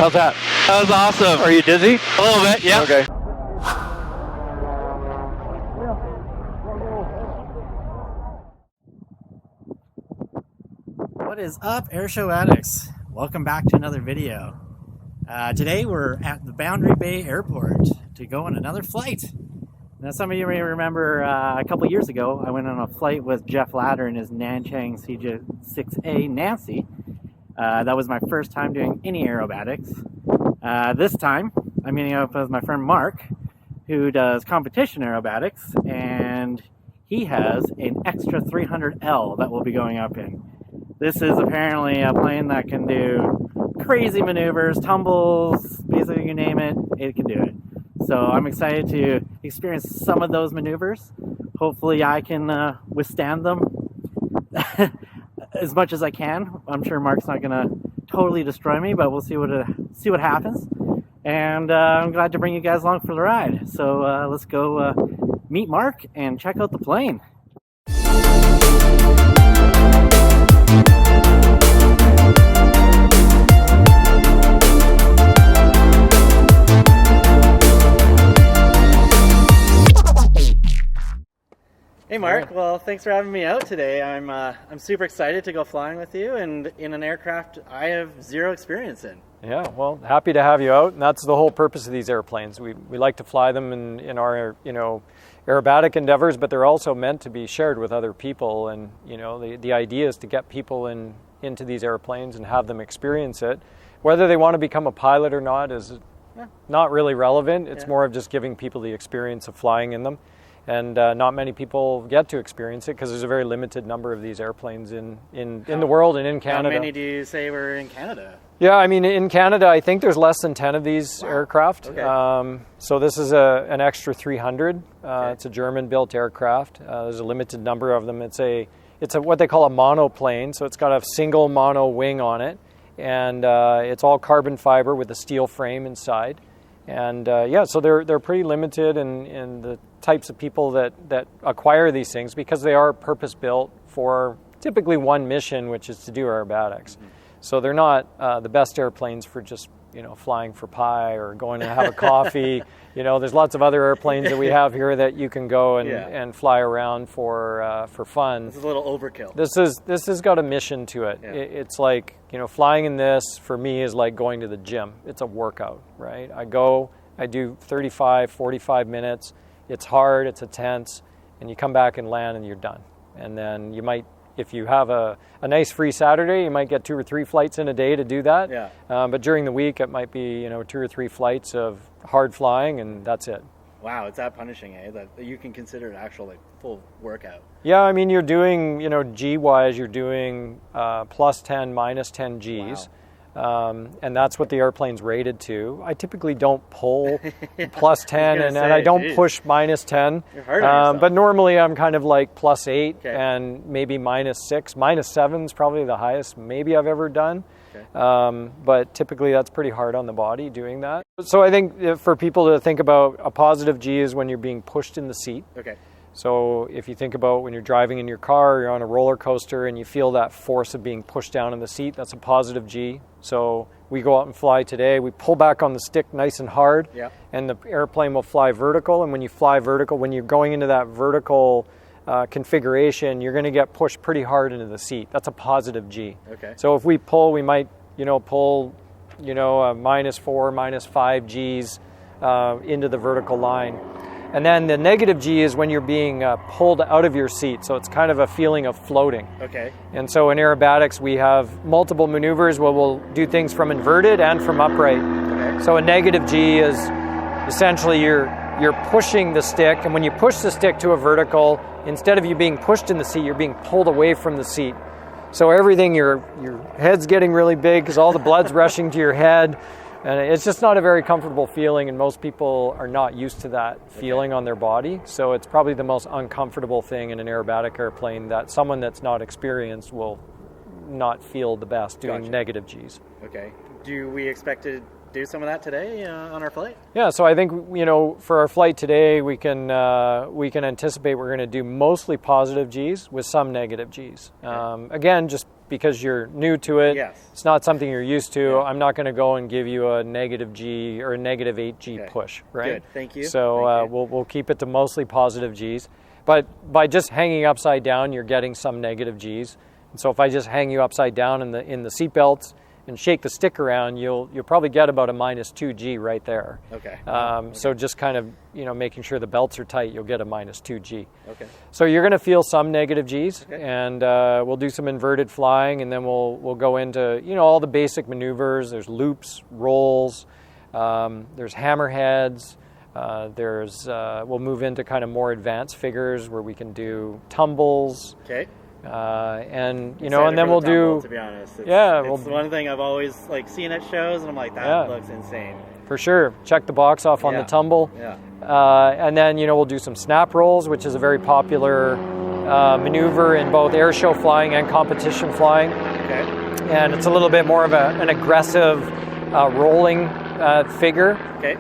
How's that? That was awesome. Are you dizzy? A little bit, yeah. Okay. What is up, Airshow addicts? Welcome back to another video. Today we're at the Boundary Bay Airport to go on another flight. Now, some of you may remember a couple years ago I went on a flight with Jeff Ladder in his Nanchang CJ6A Nancy. That was my first time doing any aerobatics. This time I'm meeting up with my friend Mark, who does competition aerobatics, and he has an extra 300L that we'll be going up in. This is apparently a plane that can do crazy maneuvers, tumbles, basically you name it, it can do it. So I'm excited to experience some of those maneuvers. Hopefully I can withstand them as much as I can. I'm sure Mark's not going to totally destroy me, but we'll see what happens. And I'm glad to bring you guys along for the ride. So let's go meet Mark and check out the plane. Hey Mark, well thanks for having me out today. I'm super excited to go flying with you and in an aircraft I have zero experience in. Yeah, well, happy to have you out, and that's the whole purpose of these airplanes. We like to fly them in our aerobatic endeavors, but they're also meant to be shared with other people, and the idea is to get people into these airplanes and have them experience it. Whether they want to become a pilot or not is not really relevant. It's more of just giving people the experience of flying in them. And not many people get to experience it because there's a very limited number of these airplanes in the world and in Canada. How many do you say were in Canada? Yeah, I mean, in Canada, I think there's less than 10 of these aircraft. Okay. So this is an extra 300. It's a German-built aircraft. There's a limited number of them. It's a what they call a monoplane, so it's got a single mono wing on it, and it's all carbon fiber with a steel frame inside. And so they're pretty limited in the types of people that acquire these things because they are purpose-built for typically one mission, which is to do aerobatics. Mm-hmm. So they're not the best airplanes for just flying for pie or going to have a coffee. There's lots of other airplanes that we have here that you can go and fly around for fun. This is a little overkill. This has got a mission to it. Yeah. It's like flying in this for me is like going to the gym. It's a workout, right? I do 35, 45 minutes. It's hard, it's intense, and you come back and land and you're done. And then you might, if you have a nice free Saturday, you might get 2 or 3 flights in a day to do that. Yeah. But during the week, it might be 2 or 3 flights of hard flying, and that's it. Wow, it's that punishing, eh? That you can consider an actual full workout. Yeah, I mean, you're doing G-wise, you're doing plus 10, minus 10 Gs. Wow. And that's what the airplane's rated to. I typically don't pull plus 10 and I don't push minus 10. You're hard on yourself. But normally I'm kind of like plus 8 and maybe minus 6. Minus 7 is probably the highest maybe I've ever done. Okay. But typically that's pretty hard on the body doing that. So I think for people to think about a positive G is when you're being pushed in the seat. Okay. So if you think about when you're driving in your car, or you're on a roller coaster and you feel that force of being pushed down in the seat, that's a positive G. So we go out and fly today, we pull back on the stick nice and hard, and the airplane will fly vertical. And when you fly vertical, when you're going into that vertical configuration, you're going to get pushed pretty hard into the seat. That's a positive G. Okay. So if we pull, we might pull a minus 4, minus 5 Gs into the vertical line. And then the negative G is when you're being pulled out of your seat. So it's kind of a feeling of floating. Okay. And so in aerobatics, we have multiple maneuvers where we'll do things from inverted and from upright. Okay. So a negative G is essentially you're pushing the stick. And when you push the stick to a vertical, instead of you being pushed in the seat, you're being pulled away from the seat. So everything, your head's getting really big because all the blood's rushing to your head. And it's just not a very comfortable feeling, and most people are not used to that feeling on their body. So it's probably the most uncomfortable thing in an aerobatic airplane that someone that's not experienced will not feel the best doing negative Gs. Okay. Do we expect to do some of that today on our flight? Yeah, so I think, for our flight today, we can anticipate we're going to do mostly positive Gs with some negative Gs. Okay. Again, just because you're new to it. Yes. It's not something you're used to. Yeah. I'm not going to go and give you a negative G or a negative 8G push, right? Good, thank you. So we'll keep it to mostly positive Gs. But by just hanging upside down, you're getting some negative Gs. And so if I just hang you upside down in the seat belts and shake the stick around, you'll probably get about a -2G right there. Okay. So just kind of, making sure the belts are tight, you'll get a -2G. Okay. So you're going to feel some negative Gs, okay. and we'll do some inverted flying, and then we'll go into all the basic maneuvers. There's loops, rolls, there's hammerheads. We'll move into kind of more advanced figures where we can do tumbles. Okay. And then we'll do. To be honest, it's one thing I've always seen at shows, and I'm like, that looks insane. For sure, check the box off on the tumble. Yeah. And then we'll do some snap rolls, which is a very popular maneuver in both airshow flying and competition flying. Okay. And it's a little bit more of an aggressive rolling figure. Okay.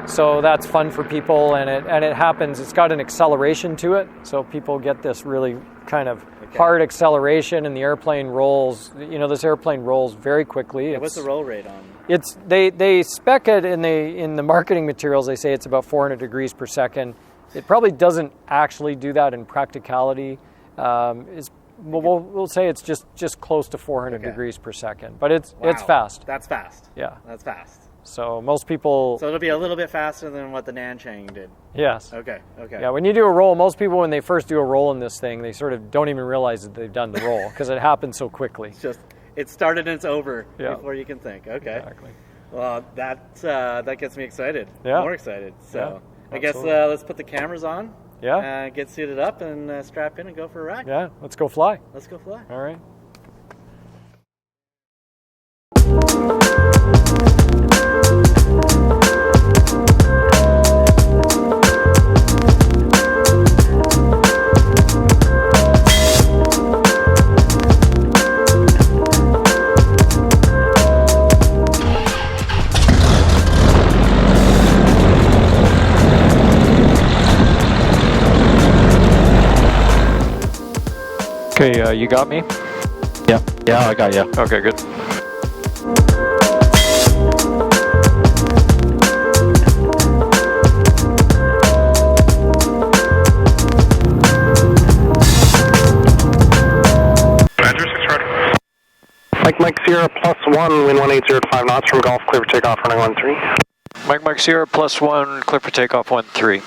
So that's fun for people, and it happens. It's got an acceleration to it, so people get this really kind of hard acceleration, and the airplane rolls. This airplane rolls very quickly. What's the roll rate on? They spec it in the marketing materials. They say it's about 400 degrees per second. It probably doesn't actually do that in practicality. We'll say it's just close to 400 degrees per second, but it's fast. That's fast. Yeah, that's fast. So most people. So it'll be a little bit faster than what the Nanchang did. Yes. Okay. Yeah, when you do a roll, most people when they first do a roll in this thing, they sort of don't even realize that they've done the roll because it happens so quickly. It started and it's over before you can think. Okay. Exactly. Well, that gets me excited. Yeah. More excited. So I guess absolutely. let's put the cameras on. Yeah. Get suited up and strap in and go for a ride. Yeah. Let's go fly. Let's go fly. All right. Okay, you got me? Yeah, I got you. Okay, good. Mike Sierra +1, wind 1805 knots from Golf, clear for takeoff, running 13. Mike Sierra +1, clear for takeoff 13.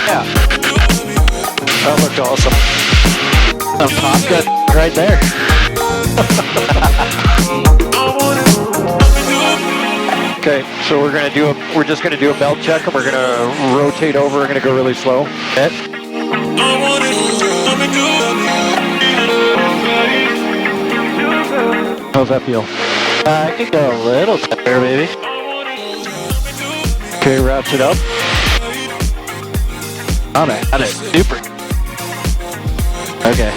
Yeah. That looked awesome. Some Top Gun right there. Okay, so we're just gonna do a belt check, and we're gonna rotate over. We're gonna go really slow. Okay. How's that feel? I can go a little tighter, maybe. Okay, wraps it up. On it, super. Okay.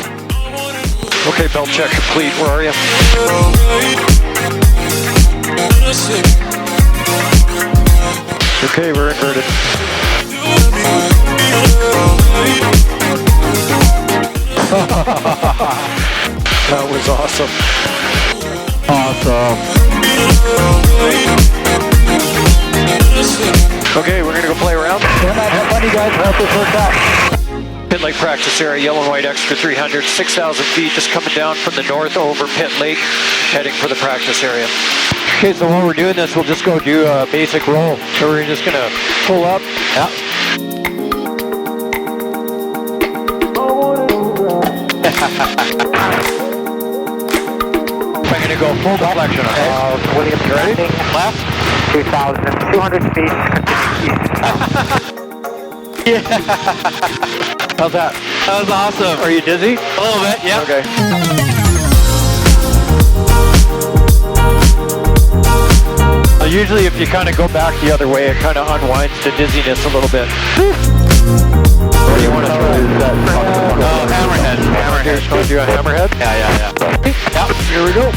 Okay, belt check complete. Where are you? Okay, we're inverted. That was awesome. Awesome. Okay, we're gonna go play around. Yeah, man, have fun, you guys. I hope this works out. Pin Lake practice area, yellow and white extra 300, 6,000 feet, just coming down from the north over Pit Lake, heading for the practice area. Okay, so while we're doing this, we'll just go do a basic roll. So we're just gonna pull up. Yeah. I'm gonna go full deflection, okay? William, You ready? left, 2,200 feet, Yeah. How's that? That was awesome. Are you dizzy? A little bit, yeah. Okay. So usually if you kind of go back the other way, it kind of unwinds the dizziness a little bit. What do you want to try? Oh, hammerhead. Hammerhead. You want to do a hammerhead? Yeah. Yeah. Here we go.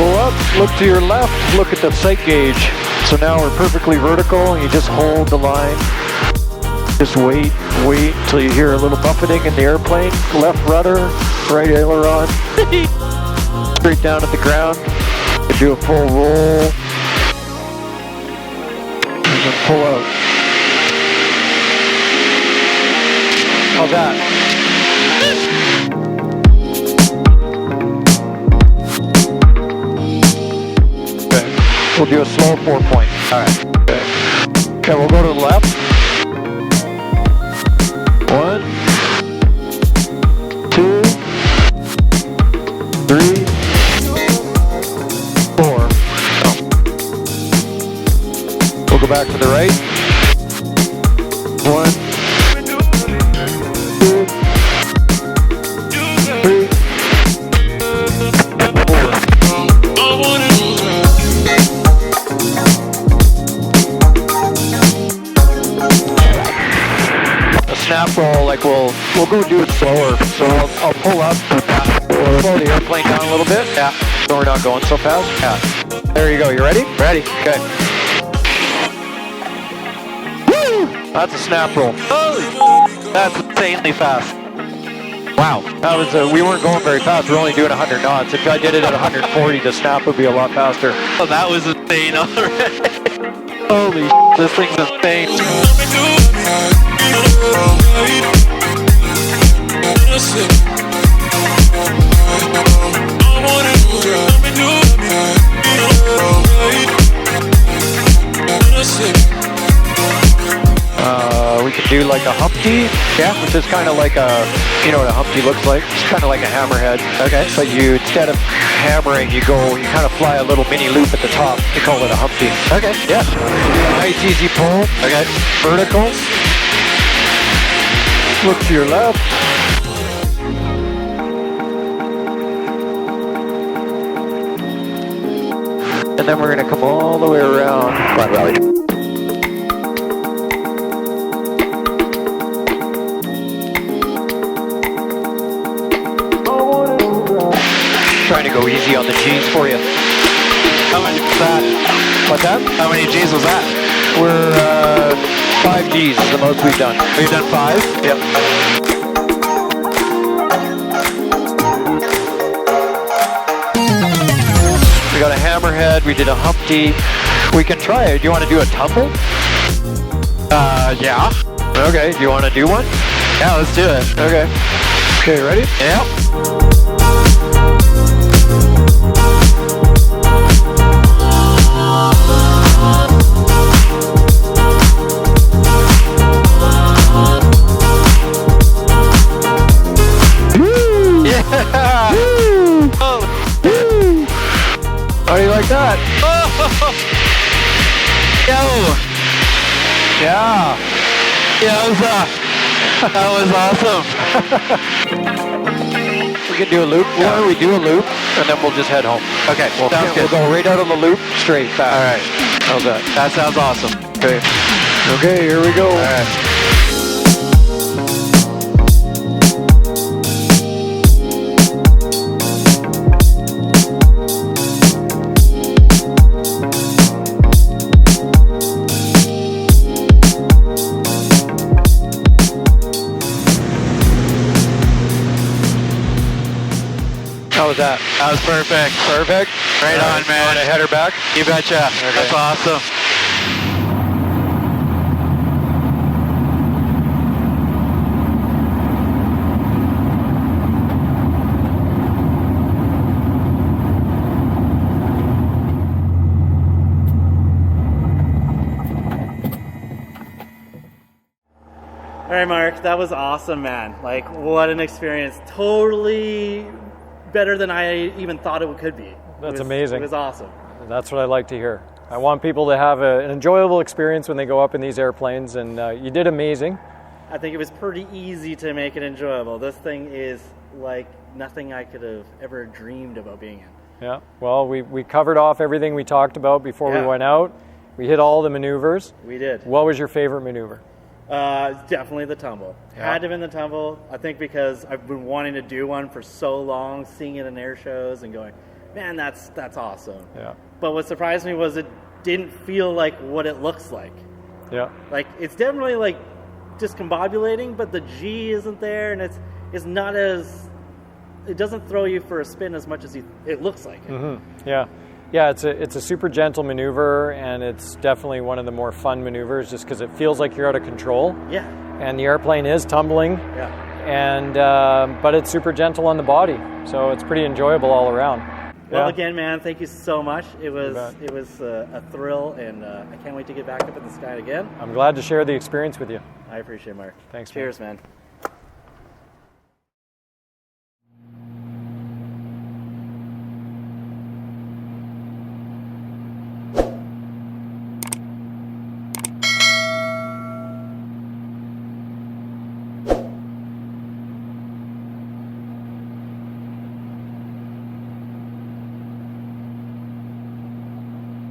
Pull up, look to your left, look at the sight gauge. So now we're perfectly vertical, and you just hold the line. Just wait until you hear a little buffeting in the airplane. Left rudder, right aileron. Straight down at the ground. You do a full roll. And then pull out. How's that? Okay. We'll do a slow 4-point. Alright. Okay, we'll go to the left. 1, 2, 3, 4. Oh. We'll go back to the right. 1, 2, 3, 4. A snap roll, like we'll go do it slower. So I'll pull up, slow the airplane down a little bit. Yeah. So we're not going so fast. Yeah. There you go. You ready? Ready. Okay. Woo! That's a snap roll. Holy, that's insanely fast. Wow. That was we weren't going very fast. We're only doing 100 knots. If I did it at 140, the snap would be a lot faster. Oh, that was insane already. Holy, this thing's insane. We could do like a Humpty, yeah, which is kind of like a, you know what a Humpty looks like? It's kind of like a hammerhead. Okay. But you, instead of hammering, you kind of fly a little mini loop at the top. They call it a Humpty. Okay. Yeah. Nice easy pull. Okay. Vertical. Look to your left. And then we're going to come all the way around. Flat Valley. Trying to go easy on the G's for you. How much was that? What's that? How many G's was that? We're 5 G's is the most we've done. We've done 5? Yep. We got a hammerhead, we did a Humpty. We can try it. Do you want to do a tumble? Yeah. Okay, do you want to do one? Yeah, let's do it. Okay. Okay, ready? Yep. Yeah! Woo! Oh. Woo! How do you like that? Oh. Yo! Yeah. That was awesome. We can do a loop. Why don't we do a loop, and then we'll just head home. Okay, We'll sounds go right out of the loop, straight back. All right. How's that? That sounds awesome. Okay. Okay, here we go. All right. How was that? That was perfect. Perfect? Right on, man. Want to head her back? You betcha. Okay. That's awesome. All right, Mark, that was awesome, man. Like, what an experience. Totally better than I even thought it could be. That's amazing. It was awesome. That's what I like to hear. I want people to have an enjoyable experience when they go up in these airplanes, and you did amazing. I think it was pretty easy to make it enjoyable. This thing is like nothing I could have ever dreamed about being in. Yeah, well, we covered off everything we talked about before we went out. We hit all the maneuvers. We did. What was your favorite maneuver? Definitely the tumble. Yeah. Had to have been the tumble. I think because I've been wanting to do one for so long, seeing it in air shows and going, man, that's awesome. Yeah. But what surprised me was it didn't feel like what it looks like. Yeah. Like, it's definitely like discombobulating, but the G isn't there, and it's not as, it doesn't throw you for a spin as much as it looks like it. Mm-hmm. Yeah. Yeah, it's a super gentle maneuver, and it's definitely one of the more fun maneuvers just because it feels like you're out of control. Yeah. And the airplane is tumbling. Yeah. And but it's super gentle on the body, so it's pretty enjoyable all around. Well, Yeah. again, man, thank you so much. It was bet. a thrill, and I can't wait to get back up in the sky again. I'm glad to share the experience with you. I appreciate it, Mark. Thanks, man. Cheers, man.